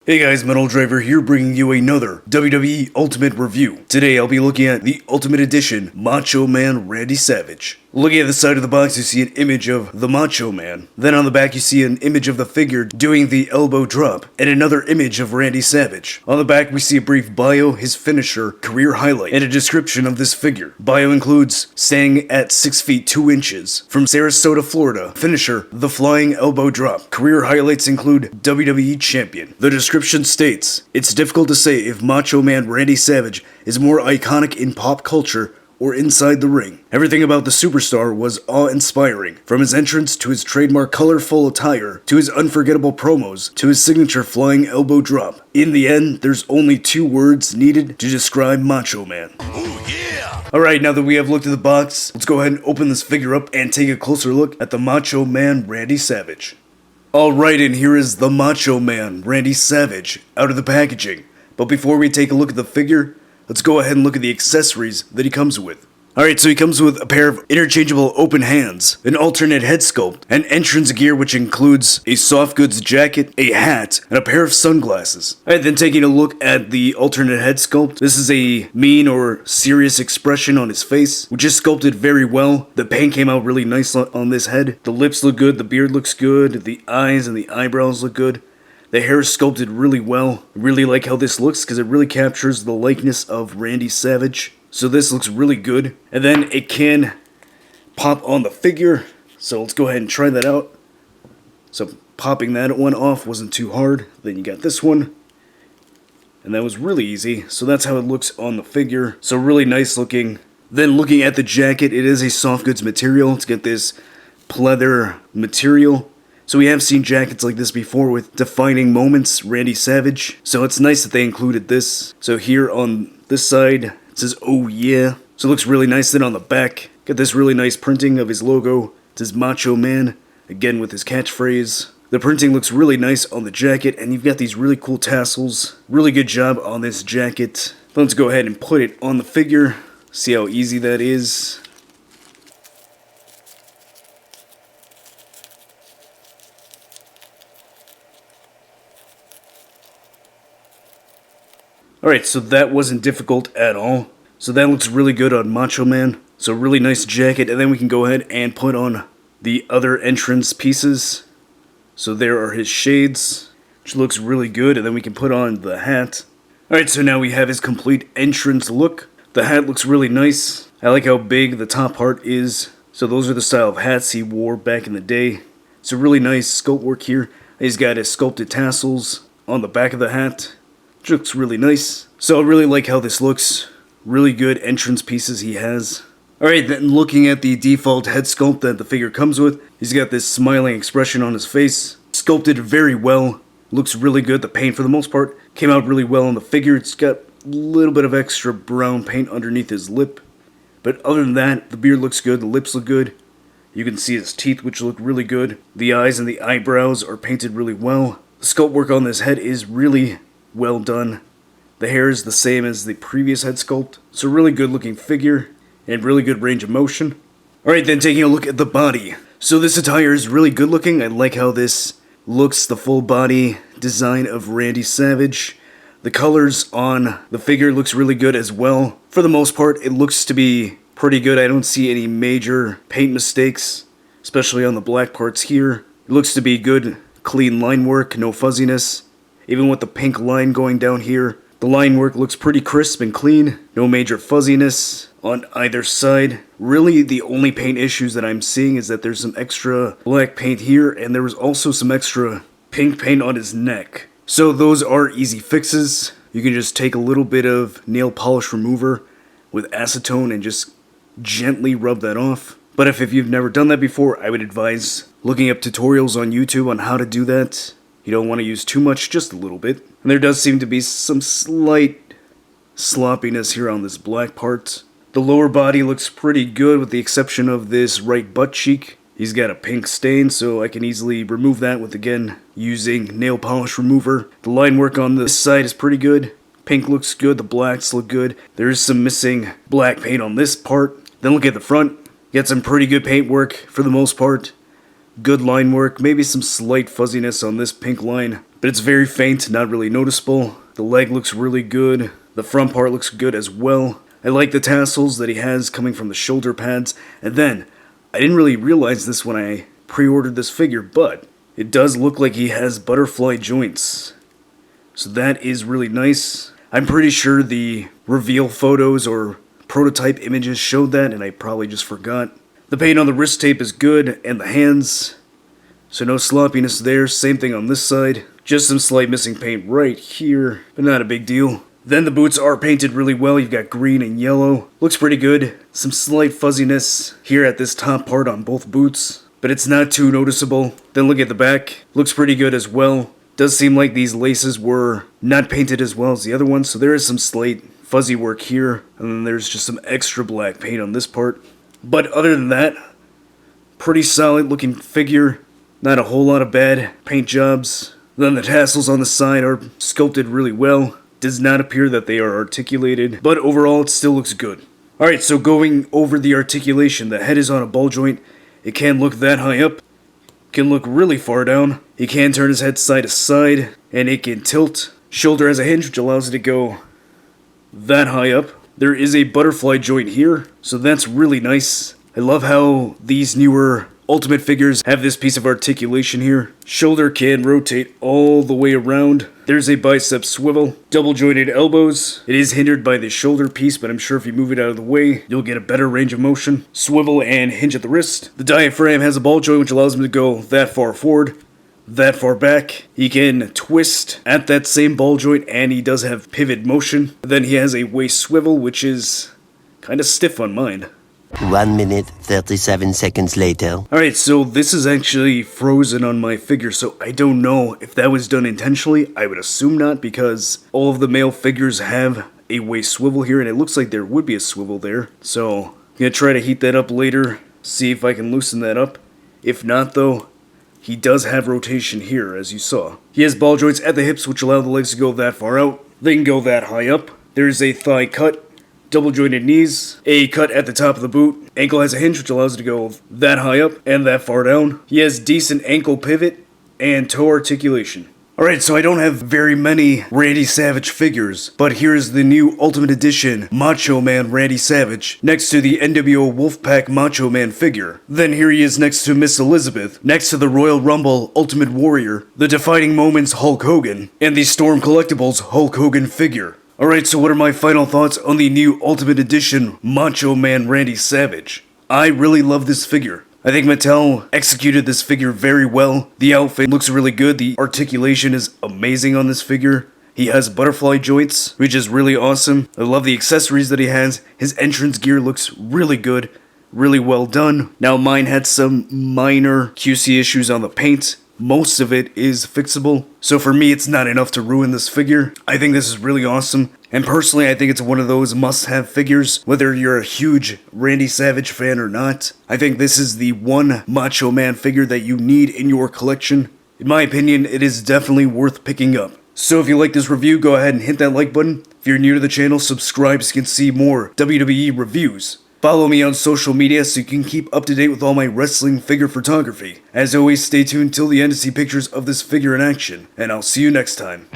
Hey guys, Metal Driver here bringing you another WWE Ultimate Review. Today I'll be looking at the Ultimate Edition Macho Man Randy Savage. Looking at the side of the box you see an image of the Macho Man. Then on the back you see an image of the figure doing the elbow drop, and another image of Randy Savage. On the back we see a brief bio, his finisher, career highlight, and a description of this figure. Bio includes standing at 6 feet 2 inches, from Sarasota, Florida. Finisher, the flying elbow drop. Career highlights include WWE Champion. The description states, it's difficult to say if Macho Man Randy Savage is more iconic in pop culture or inside the ring. Everything about the superstar was awe-inspiring, from his entrance to his trademark colorful attire, to his unforgettable promos, to his signature flying elbow drop. In the end, there's only 2 words needed to describe Macho Man. Ooh, yeah! Alright, now that we have looked at the box, let's go ahead and open this figure up and take a closer look at the Macho Man Randy Savage. Alright, and here is the Macho Man Randy Savage out of the packaging. But before we take a look at the figure, let's go ahead and look at the accessories that he comes with. Alright, so he comes with a pair of interchangeable open hands, an alternate head sculpt, and entrance gear which includes a soft goods jacket, a hat, and a pair of sunglasses. Alright, then taking a look at the alternate head sculpt, this is a mean or serious expression on his face, which is sculpted very well. The paint came out really nice on this head. The lips look good, the beard looks good, the eyes and the eyebrows look good. The hair is sculpted really well. I really like how this looks because it really captures the likeness of Randy Savage. So this looks really good. And then it can pop on the figure. So let's go ahead and try that out. So popping that one off wasn't too hard. Then you got this one. And that was really easy. So that's how it looks on the figure. So really nice looking. Then looking at the jacket, it is a soft goods material. Let's get this pleather material. So we have seen jackets like this before with defining moments, Randy Savage. So it's nice that they included this. So here on this side, it says, oh yeah. So it looks really nice. Then on the back, got this really nice printing of his logo. It says Macho Man, again with his catchphrase. The printing looks really nice on the jacket, and you've got these really cool tassels. Really good job on this jacket. Let's go ahead and put it on the figure. See how easy that is. Alright, so that wasn't difficult at all. So that looks really good on Macho Man. So really nice jacket, and then we can go ahead and put on the other entrance pieces. So there are his shades, which looks really good, and then we can put on the hat. Alright, so now we have his complete entrance look. The hat looks really nice. I like how big the top part is. So those are the style of hats he wore back in the day. It's a really nice sculpt work here. He's got his sculpted tassels on the back of the hat, which looks really nice. So I really like how this looks. Really good entrance pieces he has. Alright, then looking at the default head sculpt that the figure comes with, he's got this smiling expression on his face. Sculpted very well. Looks really good. The paint for the most part came out really well on the figure. It's got a little bit of extra brown paint underneath his lip. But other than that, the beard looks good. The lips look good. You can see his teeth, which look really good. The eyes and the eyebrows are painted really well. The sculpt work on this head is really well done. The hair is the same as the previous head sculpt. It's a really good looking figure and really good range of motion. Alright, then taking a look at the body. So this attire is really good looking. I like how this looks, the full body design of Randy Savage. The colors on the figure looks really good as well. For the most part, it looks to be pretty good. I don't see any major paint mistakes, especially on the black parts here. It looks to be good, clean line work, no fuzziness. Even with the pink line going down here, the line work looks pretty crisp and clean. No major fuzziness on either side. Really, the only paint issues that I'm seeing is that there's some extra black paint here, and there was also some extra pink paint on his neck. So those are easy fixes. You can just take a little bit of nail polish remover with acetone and just gently rub that off. But if you've never done that before, I would advise looking up tutorials on YouTube on how to do that. You don't want to use too much, just a little bit. And there does seem to be some slight sloppiness here on this black part. The lower body looks pretty good with the exception of this right butt cheek. He's got a pink stain, so I can easily remove that with, again, using nail polish remover. The line work on this side is pretty good. Pink looks good, the blacks look good. There is some missing black paint on this part. Then look at the front. Got some pretty good paint work for the most part. Good line work, maybe some slight fuzziness on this pink line. but it's very faint, not really noticeable. The leg looks really good. The front part looks good as well. I like the tassels that he has coming from the shoulder pads. And then, I didn't really realize this when I pre-ordered this figure, but it does look like he has butterfly joints. So that is really nice. I'm pretty sure the reveal photos or prototype images showed that, and I probably just forgot. The paint on the wrist tape is good, and the hands. So no sloppiness there. Same thing on this side. Just some slight missing paint right here, but not a big deal. Then the boots are painted really well. You've got green and yellow. Looks pretty good. Some slight fuzziness here at this top part on both boots, but it's not too noticeable. Then look at the back. Looks pretty good as well. Does seem like these laces were not painted as well as the other ones, so there is some slight fuzzy work here, and then there's just some extra black paint on this part. But other than that, pretty solid looking figure. Not a whole lot of bad paint jobs. Then the tassels on the side are sculpted really well. Does not appear that they are articulated, but overall it still looks good. Alright, so going over the articulation, the head is on a ball joint. It can look that high up. Can look really far down. He can turn his head side to side, and it can tilt. Shoulder has a hinge which allows it to go that high up. There is a butterfly joint here, so that's really nice. I love how these newer Ultimate figures have this piece of articulation here. Shoulder can rotate all the way around. There's a bicep swivel. Double jointed elbows. It is hindered by the shoulder piece, but I'm sure if you move it out of the way, you'll get a better range of motion. Swivel and hinge at the wrist. The diaphragm has a ball joint which allows him to go that far forward, that far back. He can twist at that same ball joint, and he does have pivot motion. Then he has a waist swivel, which is kind of stiff on mine. 1 minute, 37 seconds later. Alright, so this is actually frozen on my figure, so I don't know if that was done intentionally. I would assume not, because all of the male figures have a waist swivel here, and it looks like there would be a swivel there. So, I'm gonna try to heat that up later, see if I can loosen that up. If not, though, he does have rotation here, as you saw. He has ball joints at the hips, which allow the legs to go that far out. They can go that high up. There's a thigh cut. Double jointed knees, a cut at the top of the boot. Ankle has a hinge which allows it to go that high up and that far down. He has decent ankle pivot and toe articulation. Alright, so I don't have very many Randy Savage figures, but here's the new Ultimate Edition Macho Man Randy Savage next to the NWO Wolfpack Macho Man figure. Then here he is next to Miss Elizabeth, next to the Royal Rumble Ultimate Warrior, the Defining Moments Hulk Hogan, and the Storm Collectibles Hulk Hogan figure. Alright, so what are my final thoughts on the new Ultimate Edition Macho Man Randy Savage? I really love this figure. I think Mattel executed this figure very well. The outfit looks really good. The articulation is amazing on this figure. He has butterfly joints, which is really awesome. I love the accessories that he has. His entrance gear looks really good, really well done. Now mine had some minor QC issues on the paint. Most of it is fixable, so for me it's not enough to ruin this figure. I think this is really awesome, and personally I think it's one of those must-have figures, whether you're a huge Randy Savage fan or not. I think this is the one Macho Man figure that you need in your collection. In my opinion, it is definitely worth picking up. So if you like this review, go ahead and hit that like button. If you're new to the channel, subscribe so you can see more WWE reviews. Follow me on social media so you can keep up to date with all my wrestling figure photography. As always, stay tuned till the end to see pictures of this figure in action, and I'll see you next time.